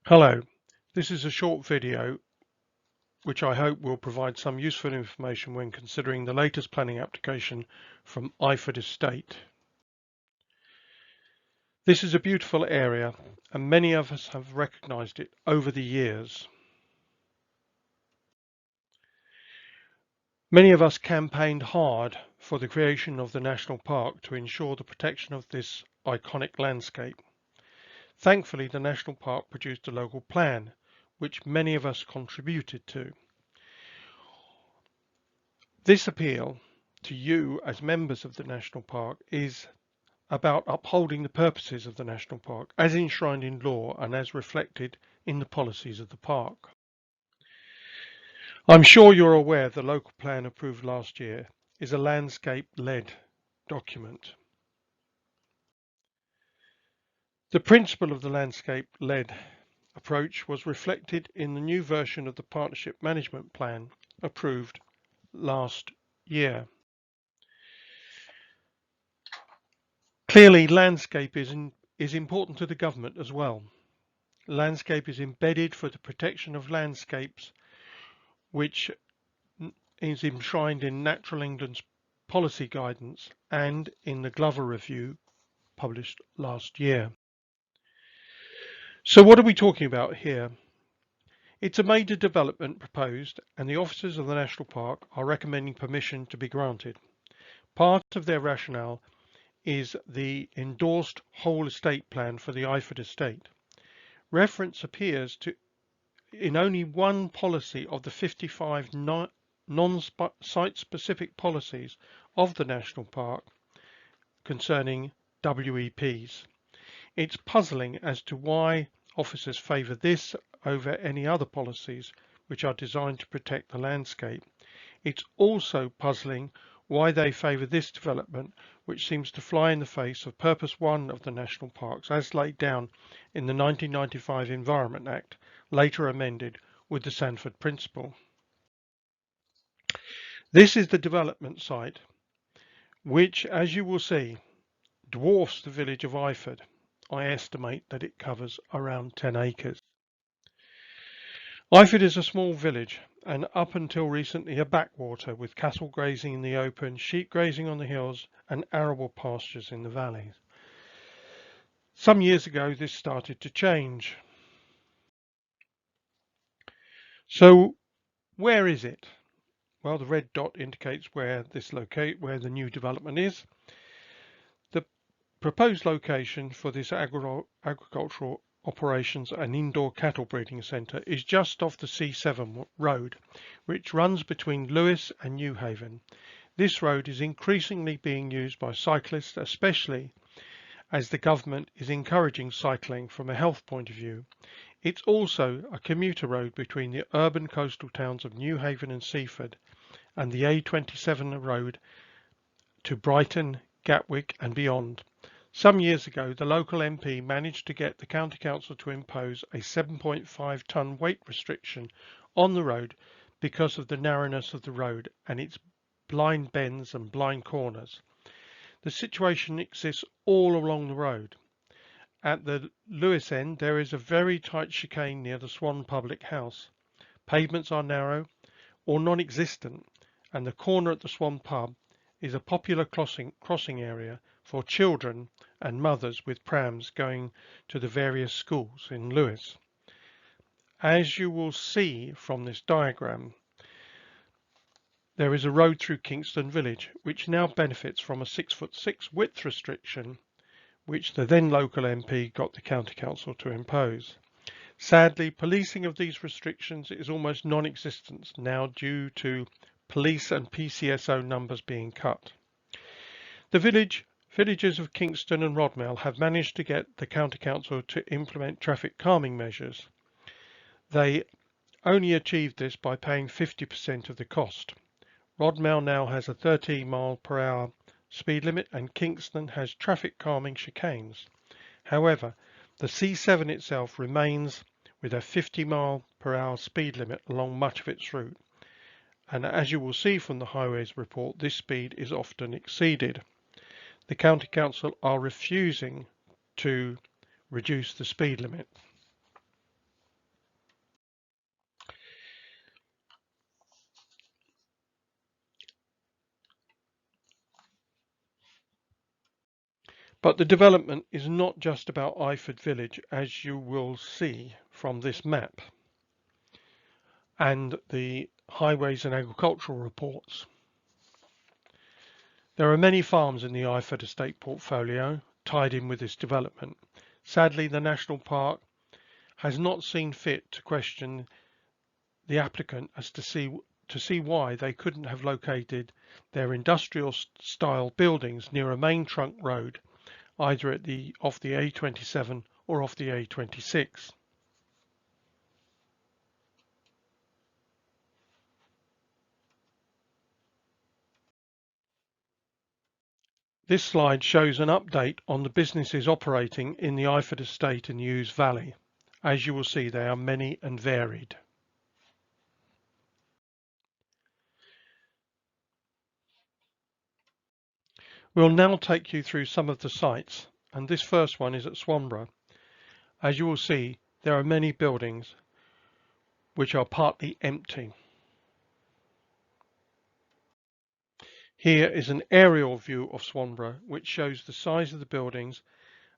Hello, this is a short video which I hope will provide some useful information when considering the latest planning application from Iford Estate. This is a beautiful area and many of us have recognised it over the years. Many of us campaigned hard for the creation of the national park to ensure the protection of this iconic landscape. Thankfully, the national park produced a local plan, which many of us contributed to. This appeal to you as members of the national park is about upholding the purposes of the national park as enshrined in law and as reflected in the policies of the park. I'm sure you're aware the local plan approved last year is a landscape-led document. The principle of the landscape-led approach was reflected in the new version of the partnership management plan approved last year. Clearly, landscape is important to the government as well. Landscape is embedded for the protection of landscapes, which is enshrined in Natural England's policy guidance and in the Glover Review published last year. So what are we talking about here? It's a major development proposed and the officers of the National Park are recommending permission to be granted. Part of their rationale is the endorsed whole estate plan for the Iford estate. Reference appears to in only one policy of the 55 non-site specific policies of the National Park concerning WEPs. It's puzzling as to why officers favour this over any other policies which are designed to protect the landscape. It's also puzzling why they favour this development, which seems to fly in the face of Purpose 1 of the National Parks as laid down in the 1995 Environment Act, later amended with the Sanford Principle. This is the development site, which, as you will see, dwarfs the village of Iford. I estimate that it covers around 10 acres. Iford is a small village and up until recently a backwater with cattle grazing in the open, sheep grazing on the hills and arable pastures in the valleys. Some years ago this started to change. So where is it? Well, the red dot indicates where the new development is. The proposed location for this agricultural operations and indoor cattle breeding centre is just off the C7 road, which runs between Lewes and Newhaven. This road is increasingly being used by cyclists, especially as the government is encouraging cycling from a health point of view. It's also a commuter road between the urban coastal towns of Newhaven and Seaford and the A27 road to Brighton, Gatwick and beyond. Some years ago, the local MP managed to get the County Council to impose a 7.5 tonne weight restriction on the road because of the narrowness of the road and its blind bends and blind corners. The situation exists all along the road. At the Lewes end, there is a very tight chicane near the Swan Public House. Pavements are narrow or non-existent, and the corner at the Swan Pub is a popular crossing area for children and mothers with prams going to the various schools in Lewes. As you will see from this diagram, there is a road through Kingston Village, which now benefits from a 6'6" width restriction, which the then local MP got the County Council to impose. Sadly, policing of these restrictions is almost non-existent now due to police and PCSO numbers being cut. The villages of Kingston and Rodmell have managed to get the County Council to implement traffic calming measures. They only achieved this by paying 50% of the cost. Rodmell now has a 30 mph speed limit and Kingston has traffic calming chicanes. However, the C7 itself remains with a 50 mph speed limit along much of its route. And as you will see from the highways report, this speed is often exceeded. The County Council are refusing to reduce the speed limit. But the development is not just about Iford Village, as you will see from this map and the highways and agricultural reports. There are many farms in the Iford estate portfolio tied in with this development. Sadly, the National Park has not seen fit to question the applicant as to see why they couldn't have located their industrial style buildings near a main trunk road, either off the A27 or off the A26. This slide shows an update on the businesses operating in the Iford estate in the Ouse Valley. As you will see, they are many and varied. We'll now take you through some of the sites, and this first one is at Swanborough. As you will see, there are many buildings which are partly empty. Here is an aerial view of Swanborough which shows the size of the buildings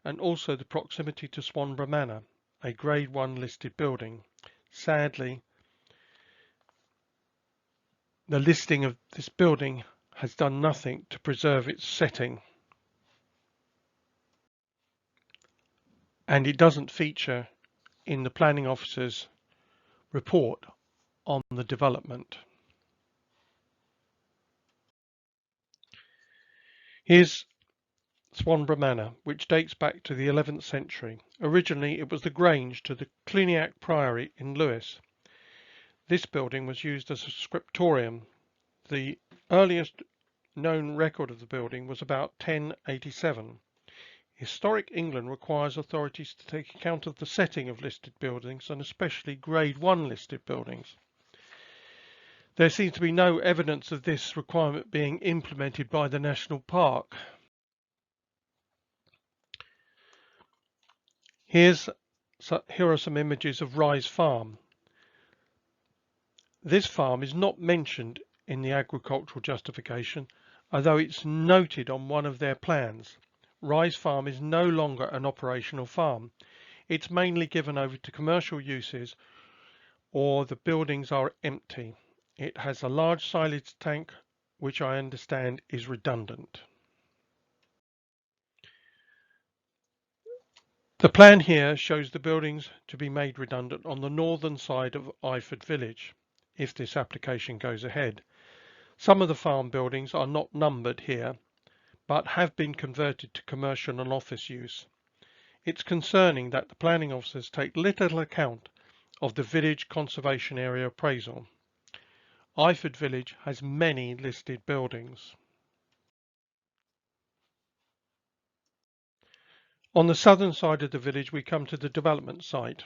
and also the proximity to Swanborough Manor, a Grade 1 listed building. Sadly, the listing of this building has done nothing to preserve its setting, and it doesn't feature in the planning officer's report on the development. Here's Swanborough Manor, which dates back to the 11th century. Originally, it was the grange to the Cluniac Priory in Lewes. This building was used as a scriptorium. The earliest known record of the building was about 1087. Historic England requires authorities to take account of the setting of listed buildings, and especially Grade 1 listed buildings. There seems to be no evidence of this requirement being implemented by the National Park. Here are some images of Rise Farm. This farm is not mentioned in the agricultural justification, although it's noted on one of their plans. Rise Farm is no longer an operational farm. It's mainly given over to commercial uses, or the buildings are empty. It has a large silage tank, which I understand is redundant. The plan here shows the buildings to be made redundant on the northern side of Iford Village, if this application goes ahead. Some of the farm buildings are not numbered here, but have been converted to commercial and office use. It's concerning that the planning officers take little account of the village conservation area appraisal. Iford Village has many listed buildings. On the southern side of the village, we come to the development site.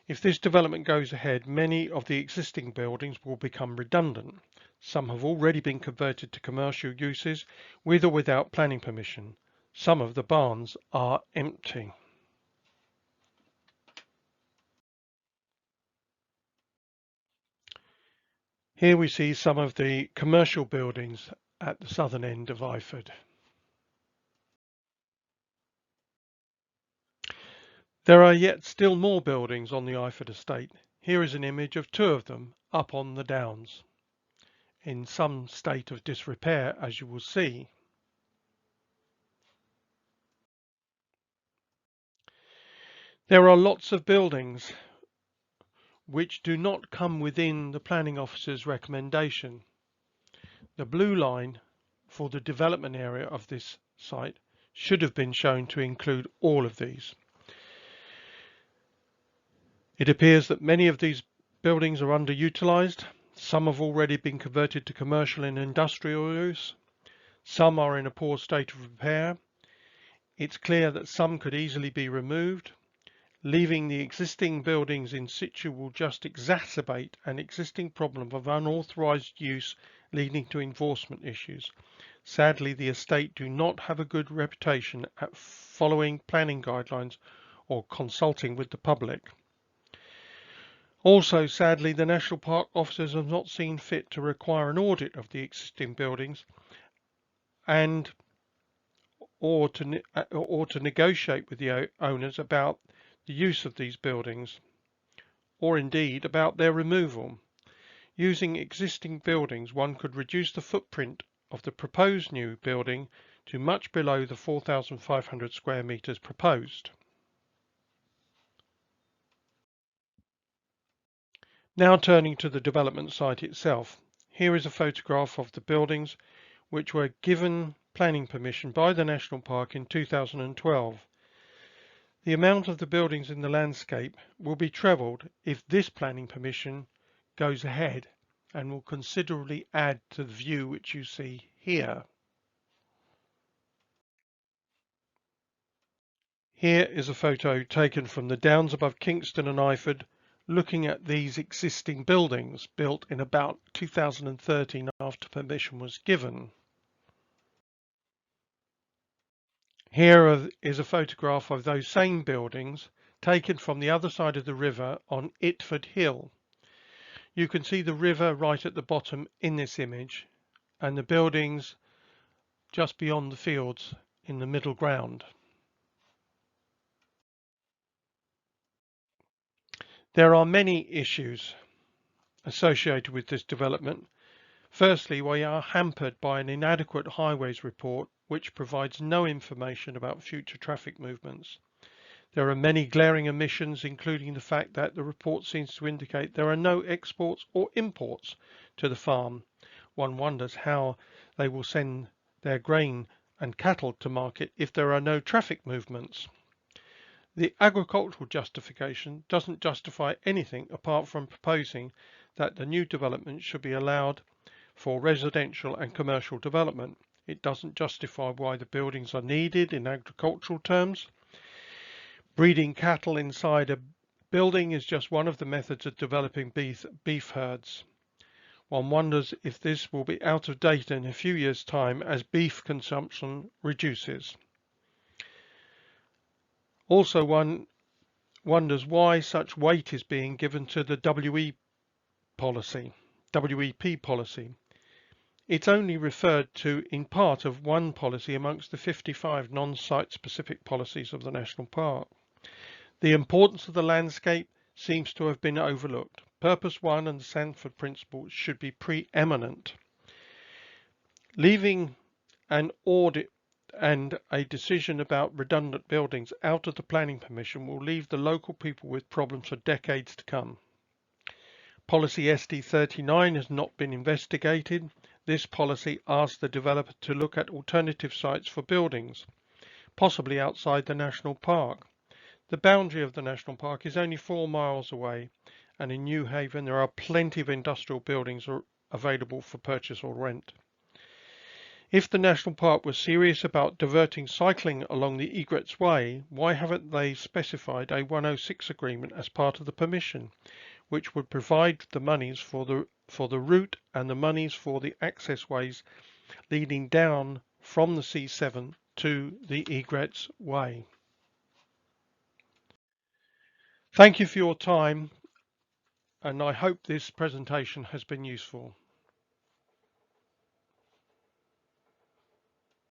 If this development goes ahead, many of the existing buildings will become redundant. Some have already been converted to commercial uses with or without planning permission. Some of the barns are empty. Here we see some of the commercial buildings at the southern end of Iford. There are yet still more buildings on the Iford estate. Here is an image of two of them up on the downs, in some state of disrepair, as you will see. There are lots of buildings which do not come within the planning officer's recommendation. The blue line for the development area of this site should have been shown to include all of these. It appears that many of these buildings are underutilized. Some have already been converted to commercial and industrial use. Some are in a poor state of repair. It's clear that some could easily be removed. Leaving the existing buildings in situ will just exacerbate an existing problem of unauthorized use, leading to enforcement issues. Sadly, the estate do not have a good reputation at following planning guidelines or consulting with the public. Also, sadly, the National Park officers have not seen fit to require an audit of the existing buildings, and or to negotiate with the owners about the use of these buildings, or indeed about their removal. Using existing buildings, one could reduce the footprint of the proposed new building to much below the 4,500 square metres proposed. Now turning to the development site itself. Here is a photograph of the buildings which were given planning permission by the National Park in 2012. The amount of the buildings in the landscape will be trebled if this planning permission goes ahead and will considerably add to the view which you see here. Here is a photo taken from the downs above Kingston and Iford, looking at these existing buildings built in about 2013 after permission was given. Here is a photograph of those same buildings taken from the other side of the river on Iford Hill. You can see the river right at the bottom in this image and the buildings just beyond the fields in the middle ground. There are many issues associated with this development. Firstly, we are hampered by an inadequate highways report which provides no information about future traffic movements. There are many glaring omissions, including the fact that the report seems to indicate there are no exports or imports to the farm. One wonders how they will send their grain and cattle to market if there are no traffic movements. The agricultural justification doesn't justify anything apart from proposing that the new development should be allowed for residential and commercial development. It doesn't justify why the buildings are needed in agricultural terms. Breeding cattle inside a building is just one of the methods of developing beef herds. One wonders if this will be out of date in a few years' time as beef consumption reduces. Also, one wonders why such weight is being given to the WEP policy. It's only referred to in part of one policy amongst the 55 non-site specific policies of the National Park. The importance of the landscape seems to have been overlooked. Purpose 1 and the Sanford principle should be preeminent. Leaving an audit and a decision about redundant buildings out of the planning permission will leave the local people with problems for decades to come. Policy SD39 has not been investigated. This policy asks the developer to look at alternative sites for buildings, possibly outside the National Park. The boundary of the National Park is only 4 miles away, and in New Haven there are plenty of industrial buildings available for purchase or rent. If the National Park was serious about diverting cycling along the Egrets Way, why haven't they specified a 106 agreement as part of the permission, which would provide the monies for the route and the monies for the access ways leading down from the C7 to the Egrets Way? Thank you for your time, and I hope this presentation has been useful.